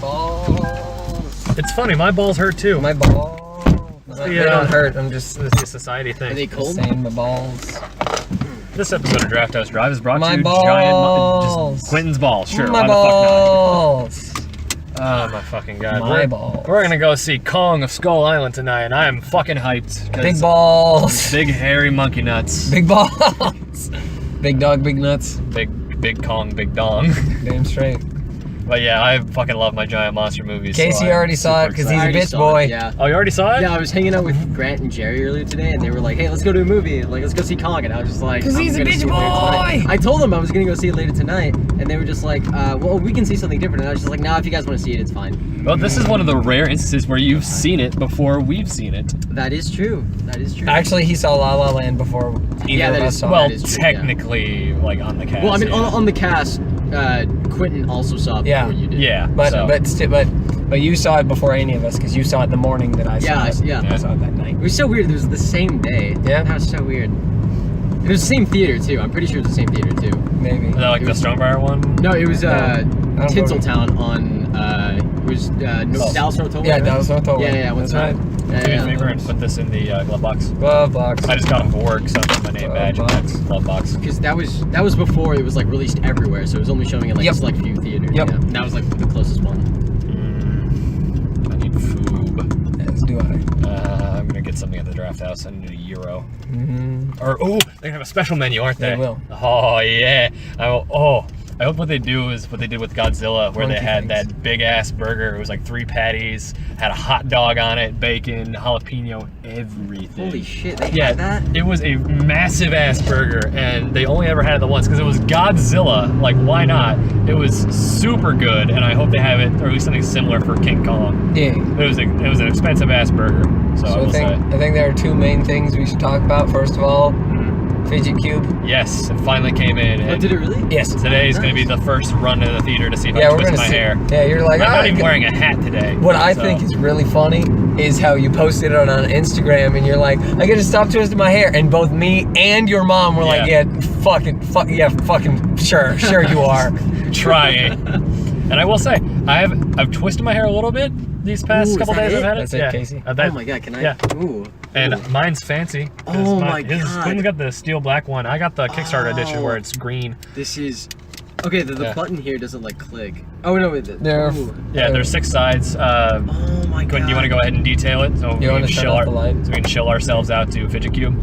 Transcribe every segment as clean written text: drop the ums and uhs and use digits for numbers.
Balls. It's funny, my balls hurt too. My balls. They don't hurt. I'm just. It's a society thing. Are they cold? Saying my balls. This episode of Draft House Drive is brought to you balls. just Quentin's balls. Sure, my why balls. the fuck not? Oh my fucking god. My balls. We're gonna go see Kong of Skull Island tonight, and I am fucking hyped. Big balls. Big hairy monkey nuts. Big balls. Big dog, big nuts. Big Kong, big dong. Damn straight. But yeah, I fucking love my giant monster movies. Casey so already saw it because he's a bitch boy. Yeah. Oh, you already saw it? Yeah, I was hanging out with Grant and Jerry earlier today, and they were like, "Hey, let's go to a movie. Like, let's go see Kong." And I was just like, "Cause he's a bitch boy." I told them I was gonna go see it later tonight, and they were just like, "Well, we can see something different." And I was just like, "Nah, if you guys want to see it, it's fine." Well, this is one of the rare instances where you've seen it before we've seen it. That is true. That is true. Actually, he saw La La Land before either of us saw well, it. that is true, technically, like on the cast. Well, I mean, on the cast, Quentin also saw it before you did. Yeah, but you saw it before any of us because you saw it the morning that I saw it. Yeah. I saw it that night. It was so weird. It was the same day. Yeah. That was so weird. It was the same theater too. I'm pretty sure it was the same theater too. Maybe. Is that like the Stonebriar one? No, it was Tinseltown on. It was Dallas North Tollway. Yeah, Dallas North Tollway. Yeah, one That's time. right. Do me a favor and put this in the glove box. Glove box. I just got off work, so I put my name badge in that glove box. Because that was before it was like released everywhere, so it was only showing in like a select few theaters. Yep. Yeah. And that was like the closest one. I need food. As do I. I'm gonna get something at the Draft House. I need a euro. Mm-hmm. Or they're gonna have a special menu, aren't they? They will. Oh yeah. I hope what they do is what they did with Godzilla, where they had that big ass burger. It was like 3 patties, had a hot dog on it, bacon, jalapeno, everything. Holy shit! They had that. It was a massive ass burger, and they only ever had it the once because it was Godzilla. Like, why not? It was super good, and I hope they have it, or at least something similar for King Kong. Yeah. It was an expensive ass burger. So I think there are 2 main things we should talk about. First of all, Fidget Cube. Yes, it finally came in. Oh, did it really? Yes. Today is going to be the first run to the theater to see if I we're twist gonna my hair. Yeah, you're like, I'm not even wearing a hat today. What I think is really funny is how you posted it on Instagram and you're like, I get to stop twisting my hair, and both me and your mom were like, fucking, sure you are. Trying. And I will say, I've twisted my hair a little bit these past couple days I've had it. That's it, Casey. Oh my god, can I? Yeah. Ooh. And mine's fancy. Oh my god. Quentin's got the steel black one. I got the Kickstarter edition where it's green. This is. Okay, the button here doesn't like click. Oh no, wait. There's 6 sides. Oh my god. Quentin, do you want to go ahead and detail it? So You want to shut off the light? So we can chill ourselves out to Fidget Cube.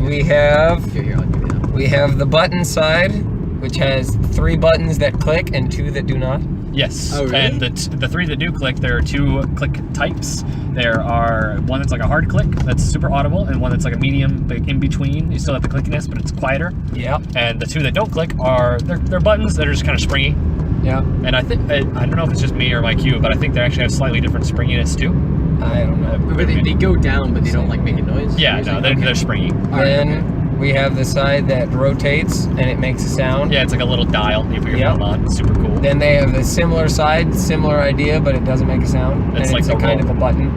We have Here, I'll give you that. We have the button side, which has 3 buttons that click and 2 that do not. Yes. Oh, really? And the 3 that do click, there are 2 click types. There are one that's like a hard click, that's super audible, and one that's like a medium, like in between. You still have the clickiness, but it's quieter. Yeah. And the 2 that don't click are they're buttons that are just kind of springy. Yeah. And I think I don't know if it's just me or my cube, but I think they actually have slightly different springiness too. I don't know. But they go down, but they don't like make a noise. Yeah, no, they're springy. Then we have the side that rotates and it makes a sound. Yeah, it's like a little dial. You put your thumb on. It's super cool. Then they have the similar side, similar idea, but it doesn't make a sound. It's and like it's a kind of a button.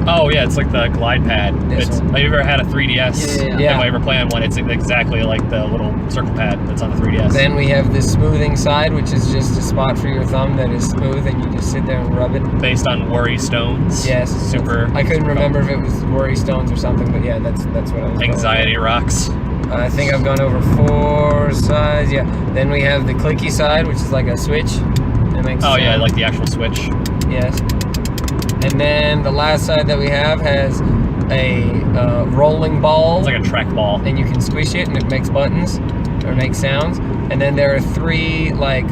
Oh yeah, it's like the glide pad. This one. Have you ever had a 3DS? Yeah. If I ever play on one, it's exactly like the little circle pad that's on the 3DS. Then we have the smoothing side, which is just a spot for your thumb that is smooth, and you just sit there and rub it. Based on Worry Stones. Yes. Super. I couldn't remember if it was Worry Stones or something, but yeah, that's what I was. Anxiety Rocks. I think I've gone over 4 sides. Yeah. Then we have the clicky side, which is like a switch. It makes Oh a yeah, sound. like the actual switch. Yes. And then the last side that we have has a rolling ball. It's like a track ball. And you can squish it and it makes buttons or makes sounds. And then there are 3 like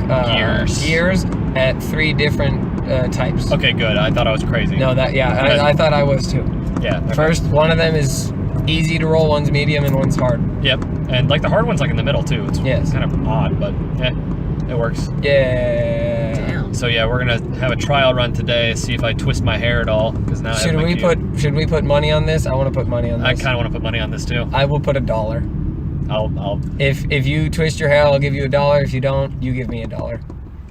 gears at 3 different types. Okay, good. I thought I was crazy. No, I thought I was too. Yeah. Okay. First, one of them is easy to roll, one's medium, and one's hard. Yep. And like the hard one's like in the middle too. It's kind of odd, but it works. Yeah. Damn. So yeah, we're gonna have a trial run today, see if I twist my hair at all. Because now Should we put money on this? I want to put money on this. I kind of want to put money on this too. I will put $1. I'll. If you twist your hair, I'll give you $1. If you don't, you give me $1.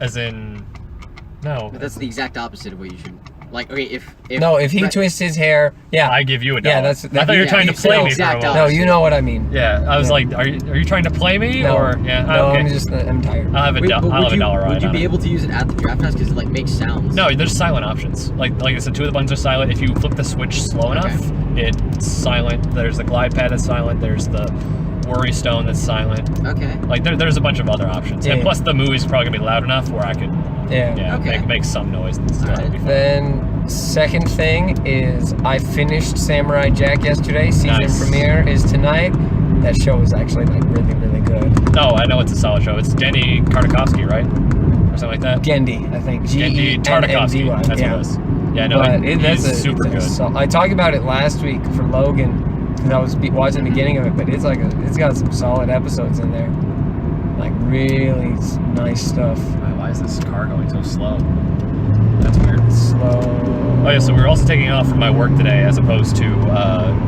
As in, no. But that's the exact opposite of what you should. Like, okay, if No, if he twists his hair, yeah. I give you $1. Yeah, I thought you were trying to play me for a moment. No, you know what I mean. Yeah, I was like, are you trying to play me No. or yeah? No, Okay. I'm tired. I'll have a $1 Would you be able to use it at the draft house because it like makes sounds? No, there's silent options. Like I said, 2 of the buttons are silent. If you flip the switch slow enough, it's silent. There's the glide pad that's silent. There's the worry stone that's silent. Okay. Like there's a bunch of other options. And plus the movie's probably gonna be loud enough where I could make some noise and stuff. Right. Then second thing is I finished Samurai Jack yesterday. Season premiere is tonight. That show is actually like really, really good. No, I know it's a solid show. It's Denny Tartakovsky, right? Or something like that. Gendy, I think. Gendy Tartakovsky. That's what it is. Yeah, no, it's super good. I talked about it last week for Logan because I was watching the beginning of it, but it's got some solid episodes in there. Like really nice stuff. Why is this car going so slow? That's weird. Slow. Oh yeah, so we're also taking off from my work today as opposed to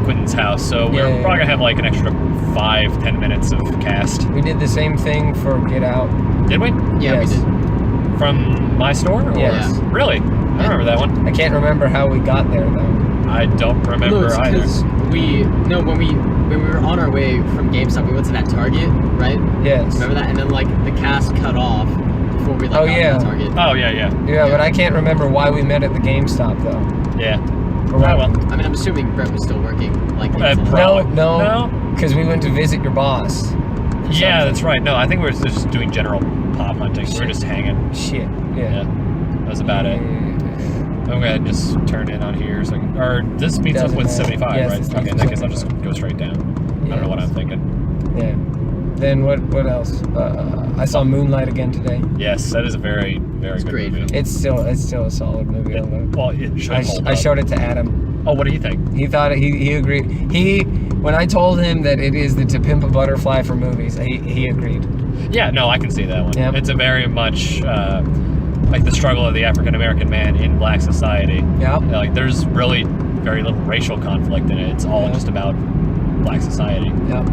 Quentin's house. So we're probably gonna have like an extra 5-10 minutes of cast. We did the same thing for Get Out. Did we? Yeah, Yes. we did. From my store? Or? Yes. Really? I remember that one. I can't remember how we got there though. I don't remember either. When we were on our way from GameStop, we went to that Target, right? Yes. Remember that? And then like the cast cut off before we got to the Target. Oh yeah. Yeah, but I can't remember why we met at the GameStop though. Yeah. Or why, I mean, I'm assuming Brett was still working. Like no, because we went to visit your boss. Yeah, that's right. No, I think we were just doing general pop hunting. We were just hanging. Shit. Yeah. That was about it. I'm gonna go ahead and just turn in on here. So or this meets up with 75, yes, right? Okay, in that case I'll just go straight down. I don't know what I'm thinking. Yeah. Then what else? I saw Moonlight again today. Yes, that is a very, very good movie. It's still a solid movie. It should hold I up. showed it to Adam. Oh, what do you think? He thought he agreed. When I told him that it is the To Pimp a Butterfly for movies, he agreed. Yeah, no, I can see that one. Yep. It's a very much like the struggle of the African American man in Black society. Yeah. Like there's really very little racial conflict in it. It's all just about Black society. Yep.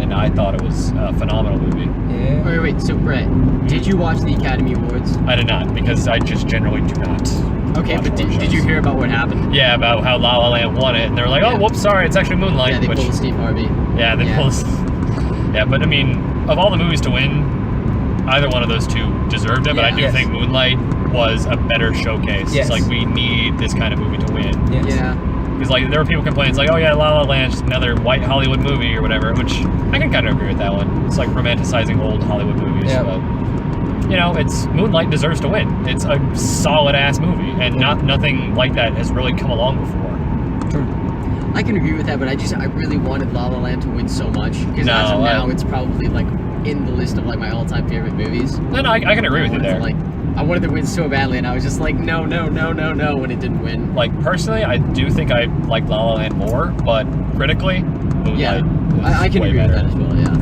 And I thought it was a phenomenal movie. Yeah. Wait. So Brett, did you watch the Academy Awards? I did not, because I just generally do not. Okay, but did you hear about what happened? Yeah, about how La La Land won it, and they were like, "Oh, whoops, sorry, it's actually Moonlight." Yeah, they pulled Steve Harvey. Yeah, they pulled. Yeah, but I mean, of all the movies to win, either one of those two deserved it. But I do think Moonlight was a better showcase. Yes. It's like we need this kind of movie to win. Yes. Yeah. Because like there were people complaining, it's like, "Oh yeah, La La Land's just another white Hollywood movie or whatever," which I can kind of agree with that one. It's like romanticizing old Hollywood movies. Yeah. But you know, it's Moonlight deserves to win. It's a solid ass movie, and nothing like that has really come along before. True. I can agree with that, but I really wanted La La Land to win so much because as of now it's probably like in the list of like my all-time favorite movies. No, I can agree with you there. I wanted to win so badly, and I was just like, no, when it didn't win. Like personally, I do think I like La La Land more, but critically, Moonlight. I can agree with that as well. Yeah.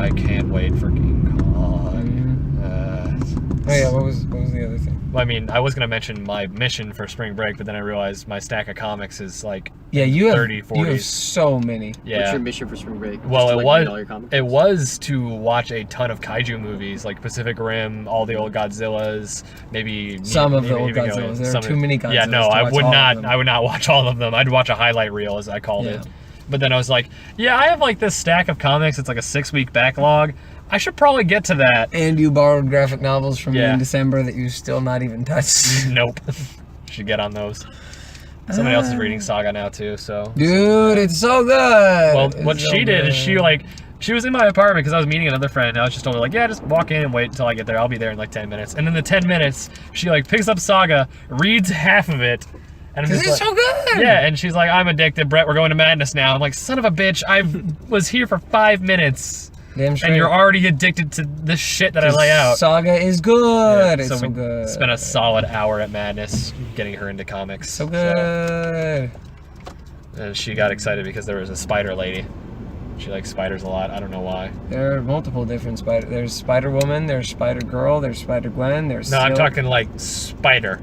I can't wait for King Kong. Oh yeah, what was the other thing? I mean, I was gonna mention my mission for spring break, but then I realized my stack of comics is like you have 30, 40. You have so many. Yeah. What's your mission for spring break? Well, it was to watch a ton of kaiju movies like Pacific Rim, all the old Godzillas, maybe some of the old Godzillas. There are too many Godzillas. Yeah, no, I would not watch all of them. I'd watch a highlight reel, as I called it. But then I was like, yeah, I have like this stack of comics. It's like a 6-week backlog. I should probably get to that. And you borrowed graphic novels from me in December that you still not even touched. Nope. Should get on those. Somebody else is reading Saga now too, so. Dude, it's so good. Well, what she did is she was in my apartment because I was meeting another friend, and I was just told her like, yeah, just walk in and wait until I get there. I'll be there in like 10 minutes. And in the 10 minutes, she like picks up Saga, reads half of it. And because it's so good. Yeah, and she's like, I'm addicted, Brett, we're going to madness now. I'm like, son of a bitch, I was here for 5 minutes. Damn straight. And you're already addicted to this shit that I lay out. Saga is good. Yeah, it's so good. Spent a solid hour at Madness getting her into comics. So good. And she got excited because there was a spider lady. She likes spiders a lot. I don't know why. There are multiple different spiders. There's Spider Woman, there's Spider Girl, there's Spider Gwen, there's I'm talking like Spider.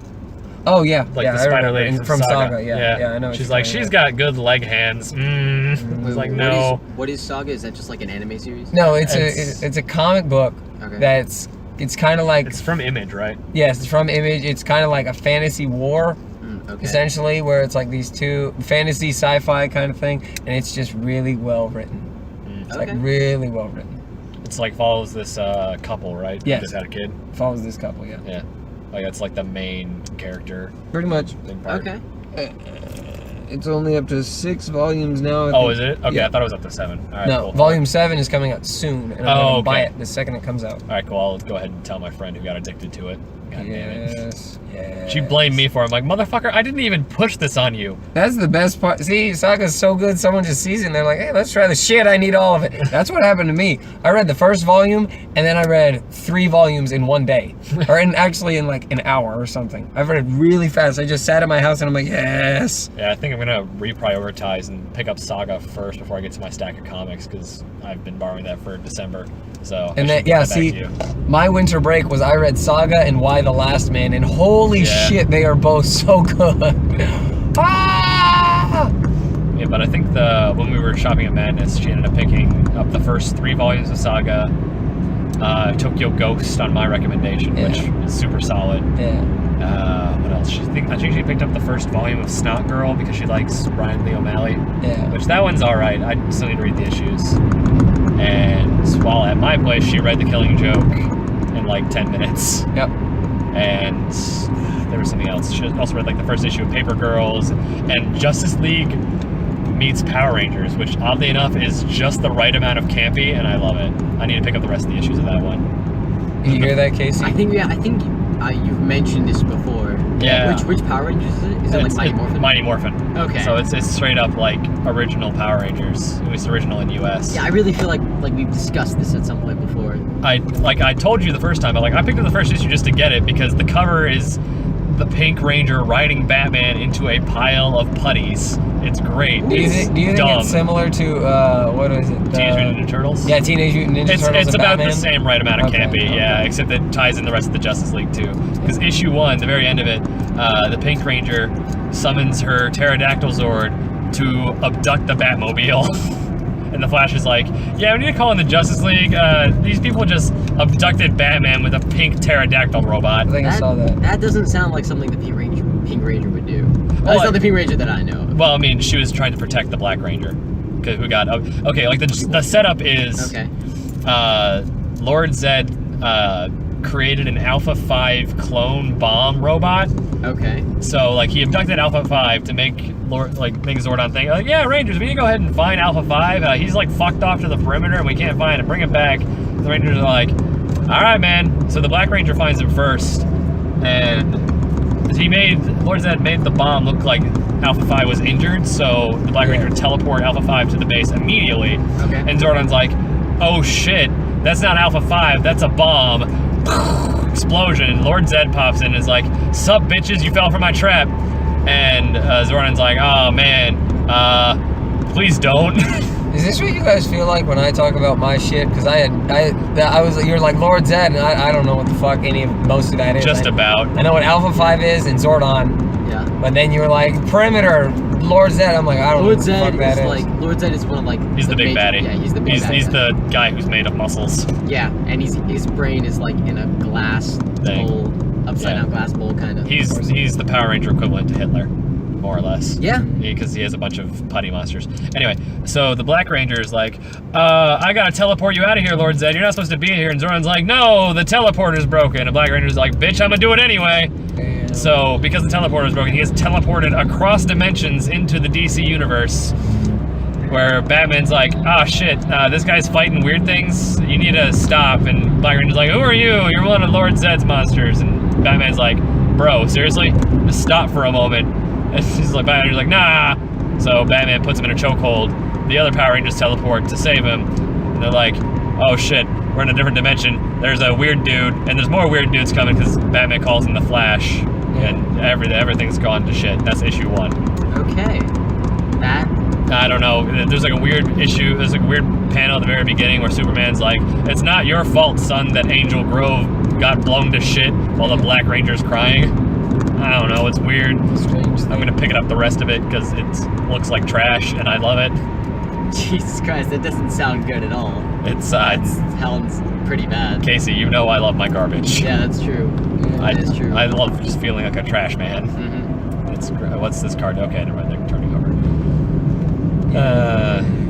Oh yeah, like the spider lady from Saga. Yeah, I know. She's like, she's got good leg hands. It's like, no. What is Saga? Is that just like an anime series? No, it's a comic book that's It's kind of like... It's from Image, right? Yes, it's from Image. It's kind of like a fantasy war, essentially, where it's like these two fantasy sci-fi kind of thing, and it's just really well written. It's like really well written. It's like follows this couple, right? Yes. Who just had a kid. Follows this couple, yeah. Yeah. Like that's like the main character. Pretty much. Okay. It's only up to 6 volumes now. Oh, is it? Okay, yeah. I thought it was up to 7. All right, No, cool. volume 7 is coming out soon, and I'm going to buy it the second it comes out. All right, cool. I'll go ahead and tell my friend who got addicted to it. God damn it. Yes. She blamed me for it. I'm like, motherfucker, I didn't even push this on you. That's the best part. See, Saga's so good, someone just sees it and they're like, hey, let's try the shit. I need all of it. That's what happened to me. I read the first volume, and then I read 3 volumes in one day. Or actually in like an hour or something. I've read really fast. I just sat at my house and I'm like, yes. Yeah, I think I'm going to reprioritize and pick up Saga first before I get to my stack of comics, because I've been borrowing that for December. So, and then, yeah, see, my winter break was I read Saga and Why the Last Man, and holy shit, they are both so good. Ah! Yeah, but I think when we were shopping at Madness, she ended up picking up the first 3 volumes of Saga, Tokyo Ghost on my recommendation, which is super solid. Yeah. What else? I think she picked up the first volume of Snot Girl because she likes Ryan Lee O'Malley. Yeah. Which that one's alright. I still need to read the issues. And while at my place, she read The Killing Joke in like 10 minutes. Yep. And there was something else. She also read like the first issue of Paper Girls and Justice League meets Power Rangers, which oddly enough is just the right amount of campy, and I love it. I need to pick up the rest of the issues of that one. Did you hear that, Casey? I think you've mentioned this before. Yeah. Which Power Rangers is it? Is it like Mighty Morphin? Mighty Morphin. Okay. So it's straight up like original Power Rangers, at least original in US. Yeah, I really feel like we've discussed this at some point before. I told you the first time, I picked up the first issue just to get it because the cover is the Pink Ranger riding Batman into a pile of putties. It's great. Do you think it's similar to what is it? Teenage Mutant Ninja Turtles? Yeah, Teenage Mutant Ninja Turtles. It's about Batman? the same right amount of campy, yeah, except it ties in the rest of the Justice League too. Because issue 1, the very end of it, the Pink Ranger summons her pterodactyl Zord to abduct the Batmobile. And the Flash is like, yeah, we need to call in the Justice League. These people just abducted Batman with a pink pterodactyl robot. I think I saw that. That doesn't sound like something the Pink Ranger would do. Well, it's not the Pink Ranger that I know of. Well, I mean, she was trying to protect the Black Ranger. Who got... Okay, like the setup is... Okay. Lord Zed created an Alpha 5 clone bomb robot. Okay. So, like, he abducted Alpha 5 to make Zordon think, like, yeah, Rangers, we need to go ahead and find Alpha 5. He's, like, fucked off to the perimeter, and we can't find him. Bring him back. The Rangers are like, all right, man. So the Black Ranger finds him first, and Lord Zed made the bomb look like Alpha 5 was injured, so the Black Ranger teleported Alpha 5 to the base immediately. Okay. And Zordon's like, oh, shit, that's not Alpha 5, that's a bomb. Explosion, and Lord Zed pops in and is like, sup bitches, you fell for my trap. And Zordon's like, oh man, please don't. Is this what you guys feel like when I talk about my shit? Because you're like Lord Zed, and I don't know what the fuck most of that is. Just about. I know what Alpha 5 is and Zordon. Yeah. But then you were like, Perimeter, Lord Zed. I'm like, I don't know what the fuck that is. Lord Zed is one of like... He's the big baddie. Yeah, he's the big baddie. He's the guy who's made of muscles. Yeah, and his brain is like in a glass bowl, upside down glass bowl kind of. He's the Power Ranger equivalent to Hitler, more or less. Yeah. Because he has a bunch of putty monsters. Anyway, so the Black Ranger is like, I gotta teleport you out of here, Lord Zed. You're not supposed to be here. And Zordon's like, no, the teleporter's broken. And Black Ranger's like, bitch, I'm gonna do it anyway. Damn. So, because the teleporter's broken, he gets teleported across dimensions into the DC universe, where Batman's like, ah, shit, this guy's fighting weird things. You need to stop. And Black Ranger's like, who are you? You're one of Lord Zed's monsters. And Batman's like, bro, seriously? Just stop for a moment. And she's like, Batman's like, nah. So Batman puts him in a chokehold. The other Power Rangers teleport to save him. And they're like, oh shit, we're in a different dimension. There's a weird dude, and there's more weird dudes coming because Batman calls him the Flash. And everything's gone to shit. That's issue 1. Okay. I don't know. There's like a weird issue. There's like a weird panel at the very beginning where Superman's like, it's not your fault, son, that Angel Grove got blown to shit while the Black Ranger's crying. I don't know. It's weird. Strange. I'm going to pick it up the rest of it because it looks like trash and I love it. Jesus Christ, that doesn't sound good at all. It Sounds pretty bad. Casey, you know I love my garbage. Yeah, that's true. That is true. I love just feeling like a trash man. Mm-hmm. It's what's this card? Okay, never mind. They're turning over.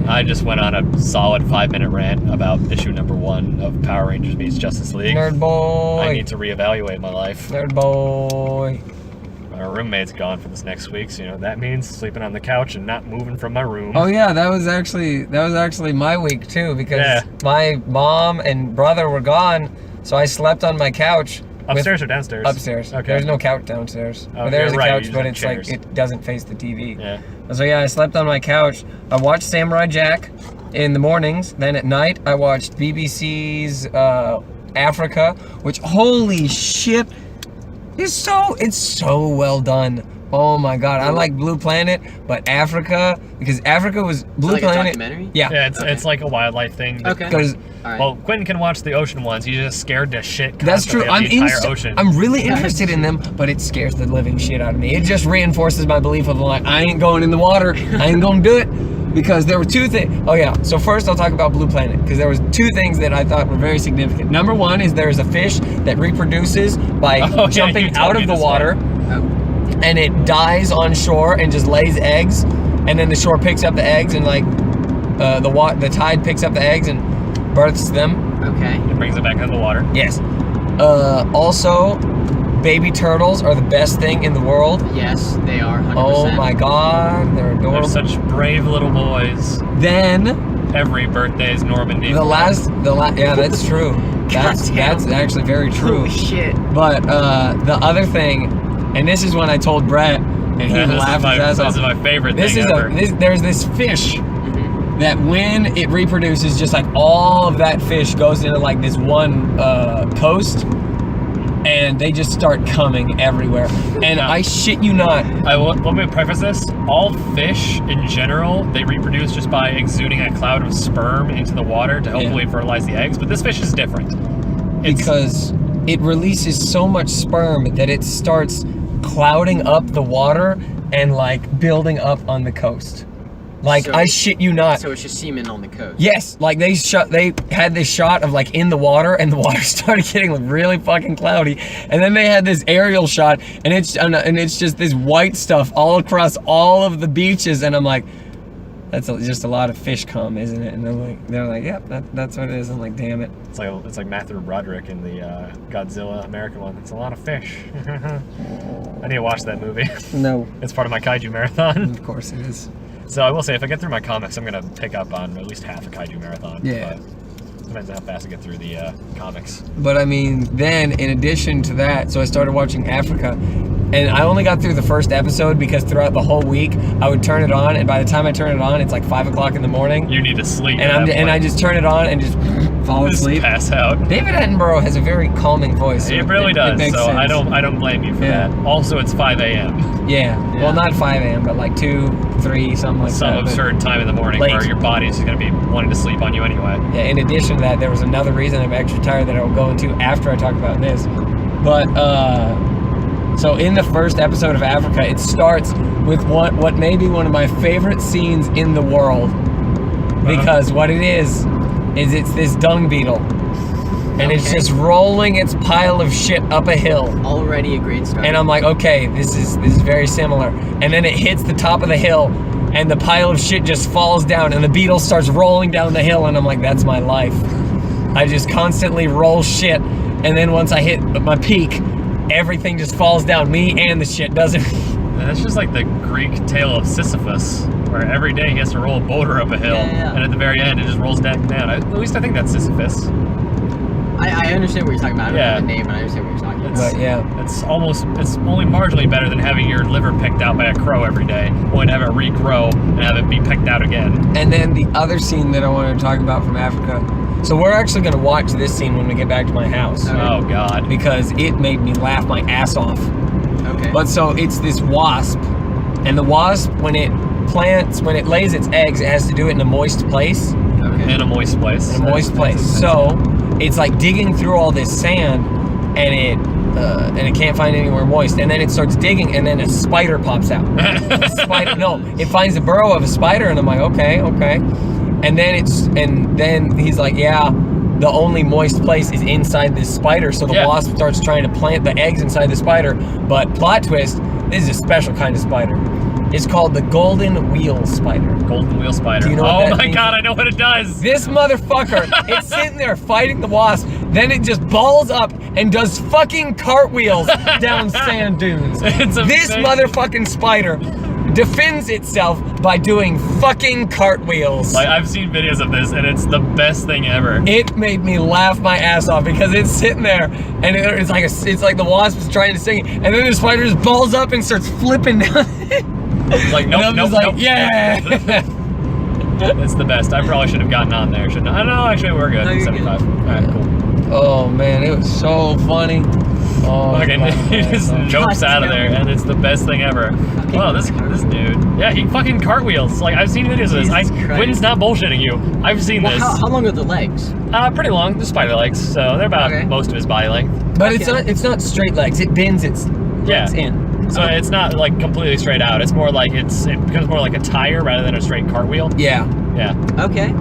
I just went on a solid 5-minute rant about issue number 1 of Power Rangers meets Justice League. Nerd boy. I need to reevaluate my life. Nerd boy. Our roommate's gone for this next week, so that means sleeping on the couch and not moving from my room. Oh yeah, that was actually my week too, because my mom and brother were gone, so I slept on my couch. Upstairs or downstairs? Upstairs. Okay. There's no couch downstairs. Okay, There's a right, couch, you're but using it's chairs. like it doesn't face the TV. Yeah. So yeah, I slept on my couch. I watched Samurai Jack in the mornings. Then at night, I watched BBC's Africa, which holy shit, it's so well done. Oh my god, I like Blue Planet, but Africa, because Africa was Blue like Planet. A documentary? Yeah. It's like a wildlife thing. Okay. Because Alright. Well, Quentin can watch the ocean ones. He's just scared to shit. that's true. constantly of the entire ocean. I'm really interested in them, but it scares the living shit out of me. It just reinforces my belief of like I ain't going in the water. I ain't gonna do it. Because there were 2 things. Oh yeah. So first I'll talk about Blue Planet, because there was 2 things that I thought were very significant. Number 1 is there's a fish that reproduces by jumping out of the water. And it dies on shore and just lays eggs, and then the shore picks up the eggs, and like the tide picks up the eggs and births them. Okay. It brings it back into the water. Yes. Also, baby turtles are the best thing in the world. Yes, they are. 100%. Oh my god, they're adorable. They're such brave little boys. Then Every birthday is Normandy. yeah, that's true. That's actually very true. Holy shit. But the other thing, and this is when I told Brett, and he laughed his ass off. This is my favorite thing ever. There's this fish that when it reproduces, just like all of that fish goes into like this one coast, and they just start coming everywhere. And I shit you not. Let me preface this. All fish in general, they reproduce just by exuding a cloud of sperm into the water to hopefully fertilize the eggs. But this fish is different. Because it releases so much sperm that it starts clouding up the water and like building up on the coast. Like, So- I shit you not. So it's just semen on the coast. Yes, like they had this shot of like in the water, and the water started getting like really fucking cloudy, and then they had this aerial shot, and it's just this white stuff all across all of the beaches, and I'm like, that's just a lot of fish cum, isn't it? And they're like, yep, that's what it is. I'm like, damn it. It's like Matthew Broderick in the Godzilla American one. It's a lot of fish. I need to watch that movie. No, It's part of my Kaiju marathon. of course it is. So I will say, if I get through my comics, I'm gonna pick up on at least half a Kaiju marathon. Yeah. But depends on how fast I get through the comics. But I mean, then in addition to that, so I started watching Africa, and I only got through the first episode because throughout the whole week I would turn it on, and by the time I turn it on, it's like 5 o'clock in the morning, You need to sleep. and I just turn it on and just fall just asleep. pass out. David Attenborough has a very calming voice. So It really does. makes So sense. I don't blame you for Yeah. that. Also, it's 5 a.m. Yeah. Well, not 5 a.m., but like 2, 3, something like Some that. but- absurd time in the morning late. where your body is just gonna be wanting to sleep on you anyway. Yeah, in addition to that, there was another reason I'm extra tired that I will go into after I talk about this. But, so in the first episode of Africa, it starts with what may be one of my favorite scenes in the world. Because what it is it's this dung beetle. And it's just rolling its pile of shit up a hill. Already a great start. And I'm like, okay, this is very similar. And then it hits the top of the hill, and the pile of shit just falls down, and the beetle starts rolling down the hill, and I'm like, that's my life. I just constantly roll shit, and then once I hit my peak, everything just falls down, me and the shit doesn't. That's just like the Greek tale of Sisyphus, where every day he has to roll a boulder up a hill, and at the very end it just rolls down. At least I think that's Sisyphus. I understand what you're talking about. I don't know the name, but I understand what you're talking about. But yeah. It's only marginally better than having your liver picked out by a crow every day, or to have it regrow and have it be picked out again. And then the other scene that I wanted to talk about from Africa. So we're actually going to watch this scene when we get back to my house. Oh God. Because it made me laugh my ass off. Okay. But so it's this wasp, and the wasp, when it lays its eggs, it has to do it in a moist place. Okay. In a moist place. In a moist place. So it's like digging through all this sand, and it can't find anywhere moist. And then it starts digging, and then a spider pops out. It finds the burrow of a spider, and I'm like, okay. and then he's like, yeah, the only moist place is inside this spider, so the wasp starts trying to plant the eggs inside the spider. But plot twist, this is a special kind of spider. It's called the golden wheel spider. Golden wheel spider. Do you know what that my means? God, I know what it does. This motherfucker, it's sitting there fighting the wasp, then it just balls up and does fucking cartwheels down sand dunes. It's This amazing. motherfucking spider defends itself by doing fucking cartwheels. Like, I've seen videos of this, and it's the best thing ever. It made me laugh my ass off because it's sitting there and it's like the wasp is trying to sing, and then the spider just balls up and starts flipping down. It's like, And I'm nope, just like, nope. yeah. It's the best. I probably should have gotten on there. Shouldn't I? No, actually, we're good. No, you're 75. All right, cool. Oh man, it was so funny. Oh, Fucking, he just nopes out of there, and it's the best thing ever. Wow, this dude. Yeah, he fucking cartwheels. Like, I've seen videos of this. Jesus Christ. Quentin's not bullshitting you. I've seen Well, this. how long are the legs? Pretty long. The spider legs, so they're about Okay. most of his body length. But Okay. it's not straight legs. It bends its legs in. So it's not like completely straight out. It's more like it becomes more like a tire rather than a straight cartwheel. Yeah. Yeah. Okay.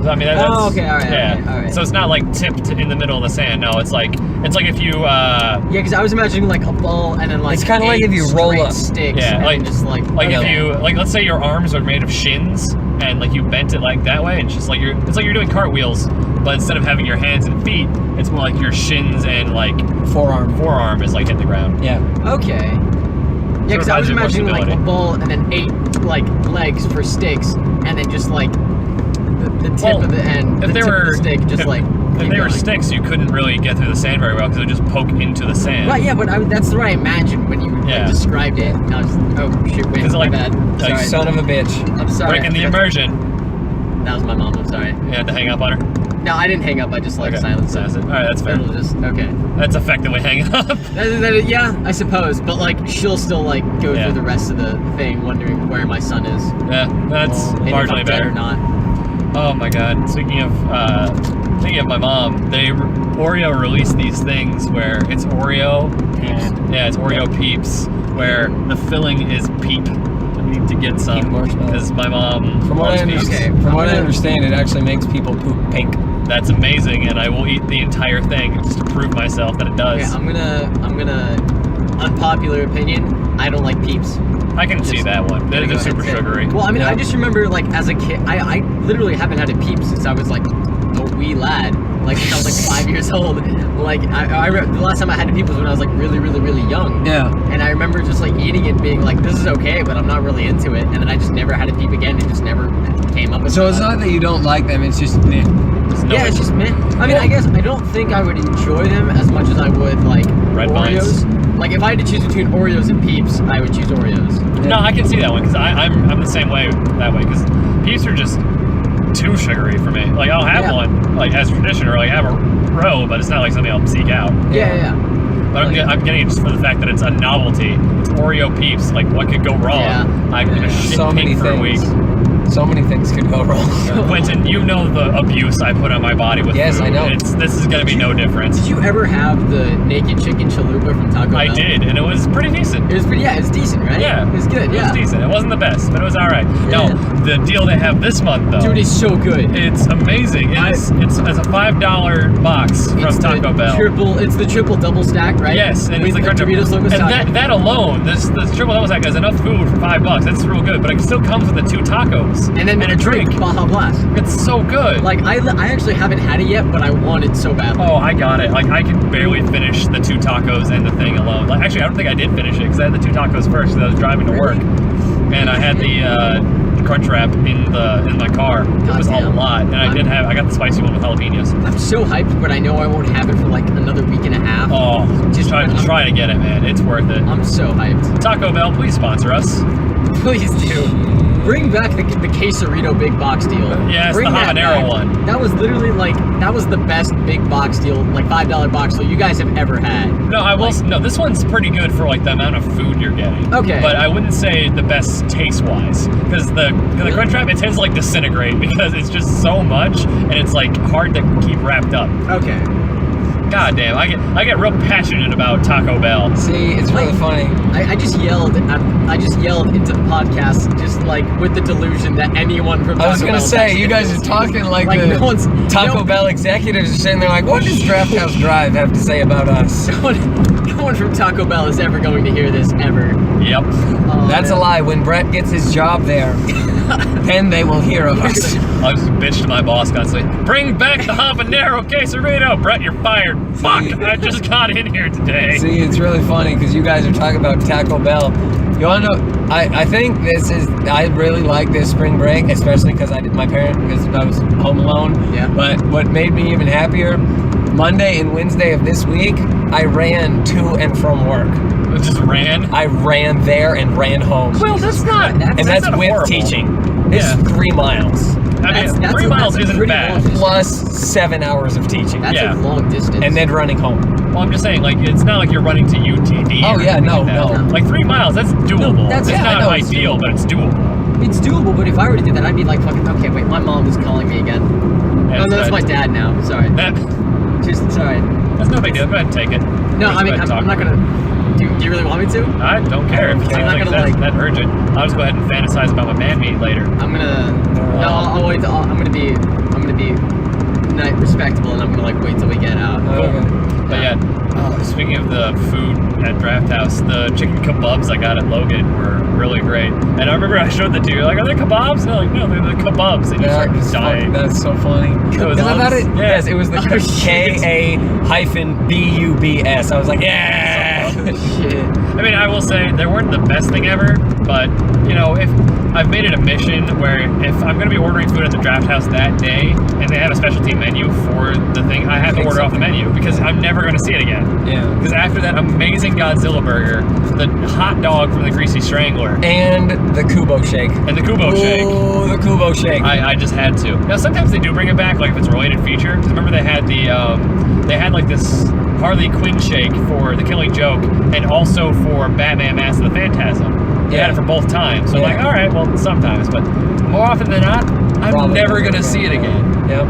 So, I mean, that's, Oh, okay, all right, yeah. okay, all right. So it's not like tipped in the middle of the sand. No, it's like if you Yeah, because I was imagining like a ball and then like It's kinda like if you roll straight up. sticks Yeah, and like- then just like if you let's say your arms are made of shins and like you bent it like that way, and it's just like you're doing cartwheels, but instead of having your hands and feet, it's more like your shins and like forearm is like hit the ground. Yeah. Okay. Yeah, because I was provides you more imagining like a stability. ball and then 8 like legs for sticks, and then just like the tip Well, of the end, if the they tip were of the stick, just if, like. if keep they were going. sticks, you couldn't really get through the sand very well because it would just poke into the sand. Right, yeah, but that's what I imagined when you Yeah. like, described it. And I was oh shit, wait, Is it my like- bad. like Sorry. Son of a bitch. I'm sorry. Breaking the I forgot- immersion. That was my mom. I'm sorry. You had to hang up on her. No, I didn't hang up. I just like silenced it. All right, that's fair. It'll just okay. That's effectively hanging up. Yeah, I suppose. But like, she'll still like go Yeah. through the rest of the thing, wondering where my son is. Yeah, that's And if marginally I'm dead better. or not. Oh my god! Speaking of my mom, Oreo released these things where it's Oreo and it's Oreo Peeps, where the filling is Peep. I need to get Peep some marshmallow. because my mom From what I loves Peeps. understand, Okay. from what I understand, it actually makes people poop pink. That's amazing, and I will eat the entire thing just to prove myself that it does. Okay, I'm gonna unpopular opinion. I don't like Peeps. I can see that one. They're Go super ahead, say it. sugary. Well, I mean, Yeah. I just remember like as a kid, I literally haven't had a Peep since I was like a wee lad. Like since I was like 5 years old. Like the last time I had a Peep was when I was like really, really, really young. Yeah. And I remember just like eating it, being like, "This is okay," but I'm not really into it. And then I just never had a Peep again. It just never came up. So it's not that you don't like them, it's just meh. There's no Yeah, it's just meh. I mean, Well- I guess I don't think I would enjoy them as much as I would like Red Oreos. Like if I had to choose between Oreos and Peeps, I would choose Oreos. No, I can see that one because I'm the same way that way because Peeps are just too sugary for me. Like I'll have Yeah. one like as tradition or like have a row, but it's not like something I'll seek out. Yeah. But I'm getting it just for the fact that it's a novelty. It's Oreo Peeps. Like what could go wrong? Yeah. I'm gonna shit So many pink for a week. things. So many things could go wrong. Quentin, you know the abuse I put on my body with Yes, food. I know. This is gonna be no difference. Did you ever have the naked chicken chalupa from Taco Bell? I did, and it was pretty decent. It was pretty. Yeah, it's decent, right? Yeah, it's good. It Yeah, was decent. It wasn't the best, but it was all right. Yeah. No, the deal they have this month though. dude, it's so good. It's amazing. It's a $5 box from It's Taco Bell. It's the triple double stack, right? Yes, and with it's the the crunch. Doritos logo. And that alone, this triple double stack has enough food for $5. That's real good, but it still comes with the 2 tacos and then a a drink, Baja Blast. It's so good. Like I actually haven't had it yet, but I want it so badly. Oh, I got it. Like I could barely finish the 2 tacos and the thing alone. Like actually, I don't think I did finish it because I had the 2 tacos first. Because I was driving to work, and I had the crunch wrap in my car. It was a Goddamn. lot, and I got the spicy one with jalapenos. I'm so hyped, but I know I won't have it for like another week and a half. Oh, just try to get it, man. It's worth it. I'm so hyped. Taco Bell, please sponsor us. Please do. Bring back the quesarito big box deal. Yes, Bring the that habanero back. one. That was literally like, that was the best big box deal, like $5 box deal you guys have ever had. No, I will. No, this one's pretty good for like the amount of food you're getting. Okay. But I wouldn't say the best taste wise, because the crunch wrap it tends to like disintegrate because it's just so much and it's like hard to keep wrapped up. Okay. God damn, I get real passionate about Taco Bell. See, it's really funny. I just yelled into the podcast, just like with the delusion that anyone from Taco I was gonna Bell say, you texted guys this. are talking like Like, the no one's- Taco no- Bell executives are sitting there like, what does Draft House Drive have to say about us? No one from Taco Bell is ever going to hear this ever. Yep. Oh, That's a man. lie. When Brett gets his job there, then they will hear of us. I'll just bitch to my boss constantly. Bring back the habanero quesarito. Brett, you're fired. Fuck, I just got in here today. See, it's really funny because you guys are talking about Taco Bell. You wanna know? I think I really like this spring break, especially because I was home alone. Yeah. But what made me even happier, Monday and Wednesday of this week, I ran to and from work. It just ran. I ran there and ran home. Well, that's not. And that's not with horrible. teaching. It's Yeah. 3 miles. I mean, That's 3 miles a isn't pretty bad. long distance. Plus 7 hours of teaching. That's Yeah. a long distance. And then running home. Well, I'm just saying, like, it's not like you're running to UTD. Oh, or yeah, anything no, like that. no. Like 3 miles, that's doable. No, that's- it's yeah, I not know, it's ideal, but it's doable. it's doable, but if I were to do that, I'd be like, fucking, okay, wait, my mom is calling me again. Yeah, Oh, no, that's my dad now. Sorry. Just sorry. That's no big deal. Go ahead and take it. No, Just I mean, go ahead and I'm talk. not gonna. Do you really want me to? I don't care if it's I'm not like gonna, like- that urgent. I'll just go ahead and fantasize about my man meat later. I'm gonna. No, I'll wait. I'm gonna be respectable, and I'm gonna like wait till we get out. Okay. But yeah, speaking of the food at Draft House, the chicken kebabs I got at Logan were really great. And I remember I showed them to you, like, are they kebabs? And they're like, no, they're the kebabs. And you start dying. That's so funny. Because I thought it, Yeah. yes, it was the Oh, shit. KA-BUBS. I was like, yeah. Shit. I mean, I will say they weren't the best thing ever, but you know, if I've made it a mission where if I'm going to be ordering food at the Draft House that day and they have a specialty menu for the thing, I have to order off the menu because I'm never going to see it again. Yeah. Because after that amazing Godzilla burger, the hot dog from the Greasy Strangler, And the Kubo shake. and the Kubo shake, Oh, the Kubo shake. I just had to. Now sometimes they do bring it back, like if it's a related feature. Because remember they had like this Harley Quinn shake for The Killing Joke, and also for Batman Mask of the Phantasm. They had it for both times. So I'm like, all right, well, sometimes, but more often than not, I'm Probably never gonna see it again. Yep.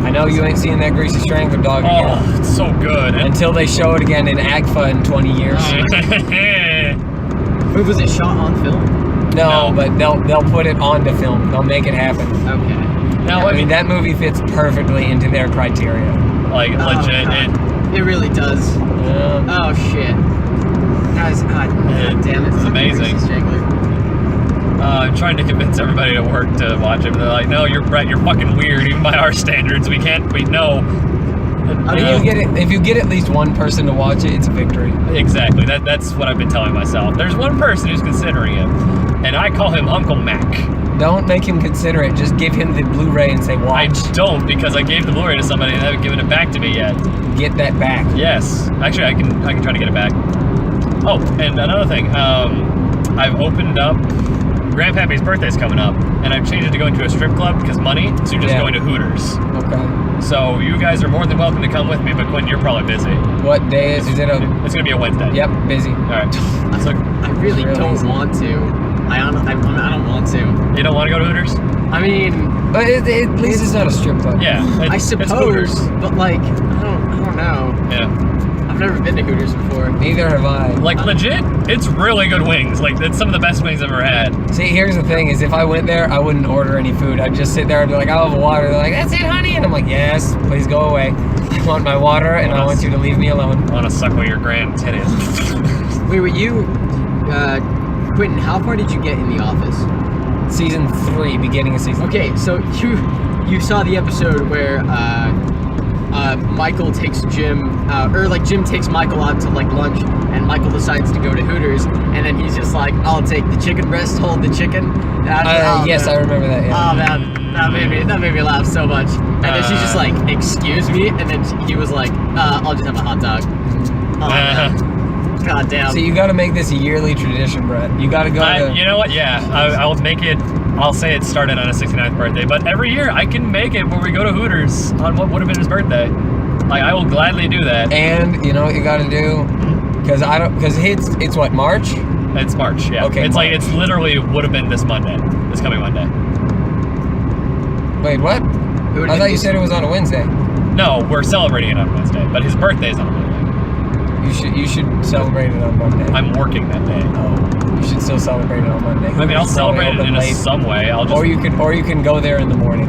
I know you ain't seeing that Greasy Strangler dog again. Oh, it's so good. Until they show it again in ACFA in 20 years. Wait, was it shot on film? No, No. but they'll put it onto film. They'll make it happen. Okay. Now, I mean, that movie fits perfectly into their criteria. like Oh, legit, God. It really does. Oh shit. Guys, God damn it. It's amazing. Greasy Strangler. I'm trying to convince everybody to work to watch it, but they're like, no, you're Brett, you're fucking weird. Even by our standards, we know. If you get at least one person to watch it, it's a victory. Exactly. That's what I've been telling myself. There's one person who's considering it, and I call him Uncle Mac. Don't make him consider it. Just give him the Blu-ray and say, I watch. don't, because I gave the Blu-ray to somebody and they haven't given it back to me yet. Get that back. Yes. Actually, I can try to get it back. Oh, and another thing. I've opened up. Grandpappy's birthday's coming up, and I've changed it to going to a strip club because money, so just Yeah. going to Hooters. Okay. So you guys are more than welcome to come with me, but Quinn, you're probably busy. What day is it? It's gonna be a Wednesday. Yep, busy. All right. So I really Really don't easy. want to. I don't want to. you don't want to go to Hooters? I mean, But at least it's not a strip club. Yeah. I It's suppose, Hooters. but like, I don't know. Yeah. I've never been to Hooters before. Neither have I. Like legit, it's really good wings. Like it's some of the best wings I've ever had. See, here's the thing: is if I went there, I wouldn't order any food. I'd just sit there and be like, "I'll have a water." They're like, "That's it, honey," and I'm like, "Yes, please go away. I want my water, and I want you to leave me alone." I want to suckle your grand titties. Wait, were you, Quentin? How far did you get in The Office? Season 3, beginning of season. Okay, so you saw the episode where Michael takes Jim, or like Jim takes Michael out to like lunch, and Michael decides to go to Hooters, and then he's just like, "I'll take the chicken breast, hold the chicken." And I was like, "Oh, Yes, man. I remember that. Yeah. Oh man, that made me laugh so much. And then she's just like, "Excuse me," and then he was like, "I'll just have a hot dog." Oh man. God damn. See, you got to make this a yearly tradition, Brett. You got to go to. You know what? Yeah, I'll make it. I'll say it started on his 69th birthday, but every year I can make it where we go to Hooters on what would have been his birthday. Like I will gladly do that. And you know what you got to do? Because it's what, March? It's March. Yeah. Okay, It's like March. it's literally would have been this coming Monday. Wait, what? I thought you said it was on a Wednesday. No, we're celebrating it on Wednesday, but his birthday's on Monday. You should celebrate it on Monday. I'm working that day. Oh, you should still celebrate it on Monday. I mean, I'll celebrate it in some way. I'll just. Or you can go there in the morning.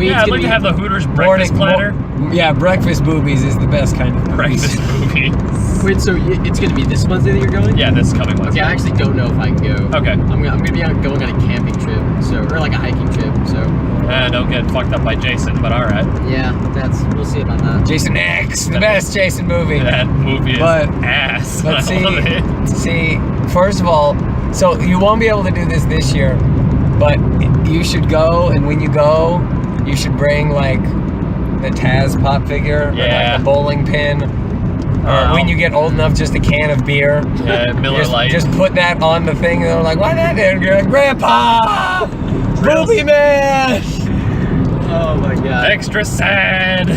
Yeah, I'd like to have the Hooters breakfast platter. Yeah, breakfast boobies is the best kind of Breakfast boobies. Wait, so it's gonna be this Wednesday that you're going? Yeah, this coming Wednesday. Yeah, I actually don't know if I can go. Okay. I'm gonna be going on a camping trip, or like a hiking trip. So. Don't get fucked up by Jason, but all right. Yeah, we'll see about that. Jason X, the best Jason movie. That movie is ass. But I love it. see, first of all, so you won't be able to do this year, but you should go, and when you go, you should bring like the Taz pop figure, or like a bowling pin, or when you get old enough, just a can of beer. Yeah, Miller Lite. Just put that on the thing, and they're like, "Why that?" And you're like, "Grandpa, Booby Man." Oh my god. Extra sad.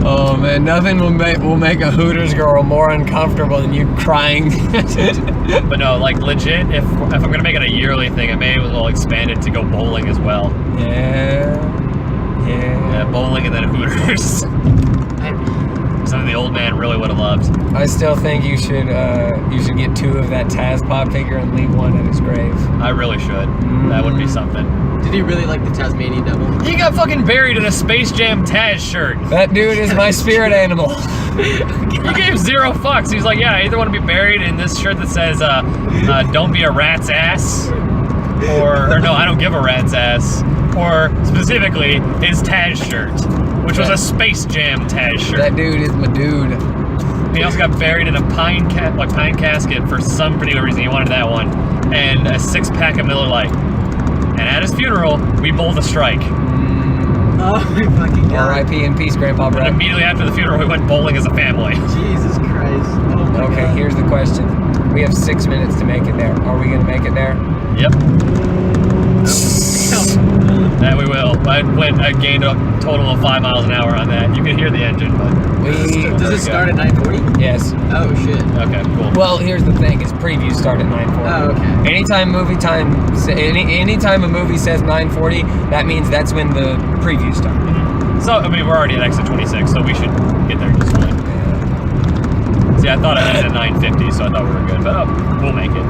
Oh man, nothing will make a Hooters girl more uncomfortable than you crying. But no, like legit, if I'm gonna make it a yearly thing, I may as well expand it to go bowling as well. Yeah, bowling and then Hooters. Something the old man really would have loved. I still think you should get 2 of that Taz pop figure and leave one at his grave. I really should. That would be something. Did he really like the Tasmanian devil? He got fucking buried in a Space Jam Taz shirt. That dude is my spirit animal. He gave 0 fucks. He's like, yeah, I either want to be buried in this shirt that says, don't be a rat's ass, or no, I don't give a rat's ass, or specifically his Taz shirt, which was a Space Jam Taz shirt. That dude is my dude. He also got buried in a pine casket for some particular reason. He wanted that one, and a 6-pack of Miller Lite. And at his funeral, we bowled a strike. Oh my fucking god. R.I.P. in peace, Grandpa Brett. And immediately after the funeral, we went bowling as a family. Jesus Christ. Oh my Okay, god. here's the question. We have 6 minutes to make it there. Are we gonna make it there? Yep. That we will. I gained a total of 5 miles an hour on that. You can hear the engine, but Does it start at 9:40? Yes. Oh shit. Okay, cool. Well, here's the thing: is previews start at 9:40. Oh, okay. Anytime anytime a movie says 9:40, that means that's when the previews start. So I mean, we're already at exit 26, so we should get there just fine. See, I thought it ended at 9:50, so I thought we were good, but we'll make it.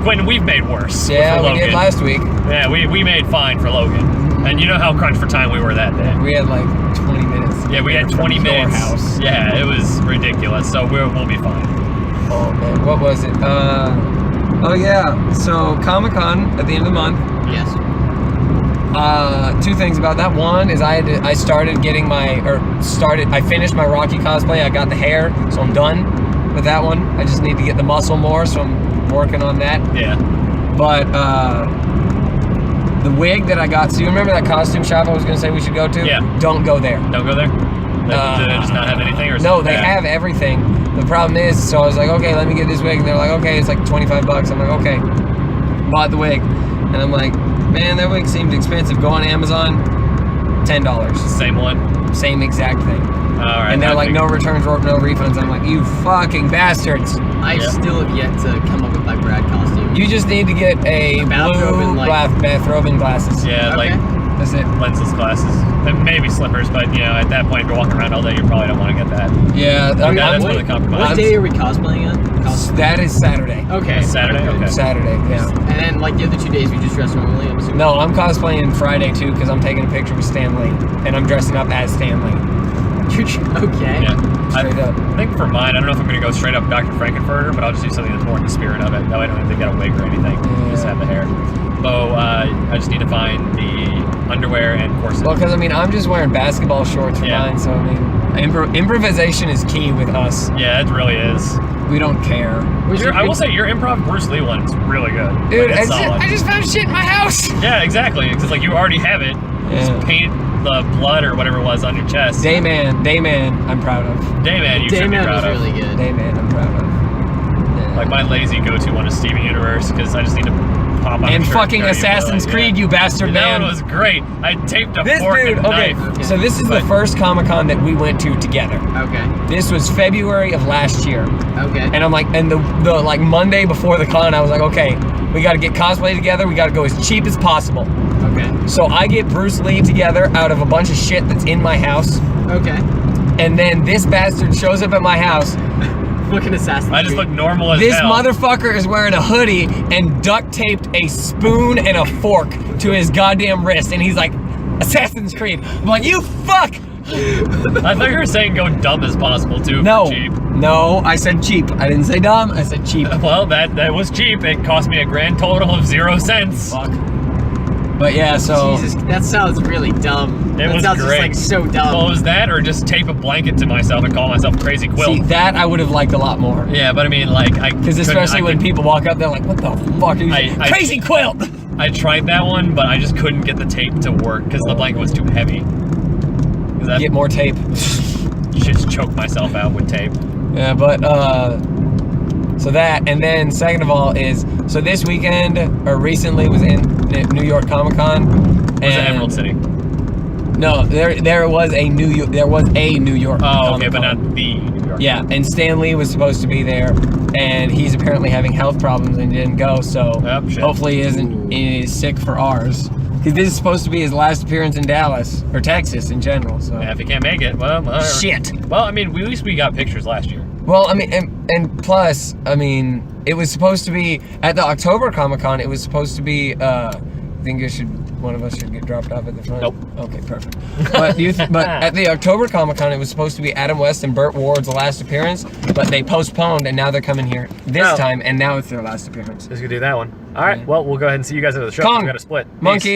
When we've made worse. Yeah, for we Logan. did last week. Yeah, we made fine for Logan. And you know how crunched for time we were that day. We had like 20 minutes. Yeah, we had 20 minutes. House. Yeah, it was ridiculous. So we'll be fine. Oh man, what was it? Oh yeah. So Comic-Con at the end of the month. Yes. 2 things about that. One is I finished my Rocky cosplay. I got the hair, so I'm done with that one. I just need to get the muscle more, so I'm working on that. Yeah. But the wig that I got, so you remember that costume shop I was going to say we should go to? Yeah. Don't go there. Don't go there? Do they just not have anything? Or No, they have everything. The problem is, so I was like, okay, let me get this wig. And they're like, okay, it's like $25. I'm like, okay. Bought the wig. And I'm like, man, that wig seems expensive. Go on Amazon, $10. Same one? Same exact thing. All right. And they're like, no returns or no refunds. I'm like, you fucking bastards. I still have yet to come up with my Brad costume. You just need to get a bathrobe blue and, like- bathrobe and glasses. Yeah, Okay. That's it. lensless glasses. And maybe slippers, but at that point, if you're walking around all day, you probably don't want to get that. Yeah, that's where the compromise. What day are we cosplaying at? that is Saturday. Okay. Saturday? Okay. Saturday, yeah. And then like the other 2 days we just dress normally, I'm assuming. No, I'm cosplaying Friday too because I'm taking a picture with Stan Lee and I'm dressing up as Stan Lee. Okay. Yeah. Straight up. I think for mine, I don't know if I'm going to go straight up Dr. Frankenfurter, but I'll just do something that's more in the spirit of it. That way I don't have to get a wig or anything. Just have the hair. Oh, I just need to find the underwear and corset. Well, because I mean, I'm just wearing basketball shorts for mine, so I mean, improvisation is key with us. Yeah, it really is. We don't care. I will say your improv Bruce Lee one is really good. Dude, Like, it's solid. I just found shit in my house. Yeah, exactly. Because like you already have it. Just paint the blood or whatever it was on your chest. Dayman, I'm proud of. Dayman, you should be Dayman proud was of. really good. Dayman, I'm proud of. Yeah. Like my lazy go-to one is Steven Universe because I just need to pop out And a shirt fucking and carry a Assassin's bullet. Creed, you bastard, That man. one was great. I taped a This fork dude, and okay. knife. So this is the first Comic-Con that we went to together. Okay. This was February of last year. Okay. And I'm like, and the like Monday before the con, I was like, okay, we got to get cosplay together. We got to go as cheap as possible. Okay. So I get Bruce Lee together out of a bunch of shit that's in my house. Okay. And then this bastard shows up at my house. Fucking Assassin's I just Creed. look normal as This hell. motherfucker is wearing a hoodie and duct taped a spoon and a fork to his goddamn wrist. And he's like, Assassin's Creed. I'm like, you fuck! I thought you were saying go dumb as possible too. No. For cheap. No, I said cheap. I didn't say dumb. I said cheap. Well, that was cheap. It cost me a grand total of 0 cents. Fuck. But yeah, so. Jesus, that sounds really dumb. It That was sounds great. just like so dumb. Well, it was that or just tape a blanket to myself and call myself Crazy Quilt. See, that I would have liked a lot more. Yeah, but I mean, like, Because especially when people walk up, they're like, what the fuck are you Crazy Quilt! I tried that one, but I just couldn't get the tape to work because the blanket was too heavy. Get more tape. You should just choke myself out with tape. Yeah, but, so that, and then second of all is, so this weekend, or recently, was in New York Comic-Con. Was it Emerald City? No, there was a New York Oh, okay, Comic-Con. but not the New York. Yeah, and Stan Lee was supposed to be there, and he's apparently having health problems and didn't go, so Shit. hopefully he's sick for ours. Because this is supposed to be his last appearance in Dallas, or Texas in general, so. Yeah, if he can't make it, well, whatever. Shit. Well, I mean, at least we got pictures last year. Well, I mean, and plus, I mean, it was supposed to be, at the October Comic-Con, it was supposed to be, I think one of us should get dropped off at the front. Nope. Okay, perfect. But but at the October Comic-Con, it was supposed to be Adam West and Burt Ward's last appearance, but they postponed, and now they're coming here this time, and now it's their last appearance. Just gonna do that one. All right, well, we'll go ahead and see you guys at the show. Kong. We got to split. Peace. Monkey!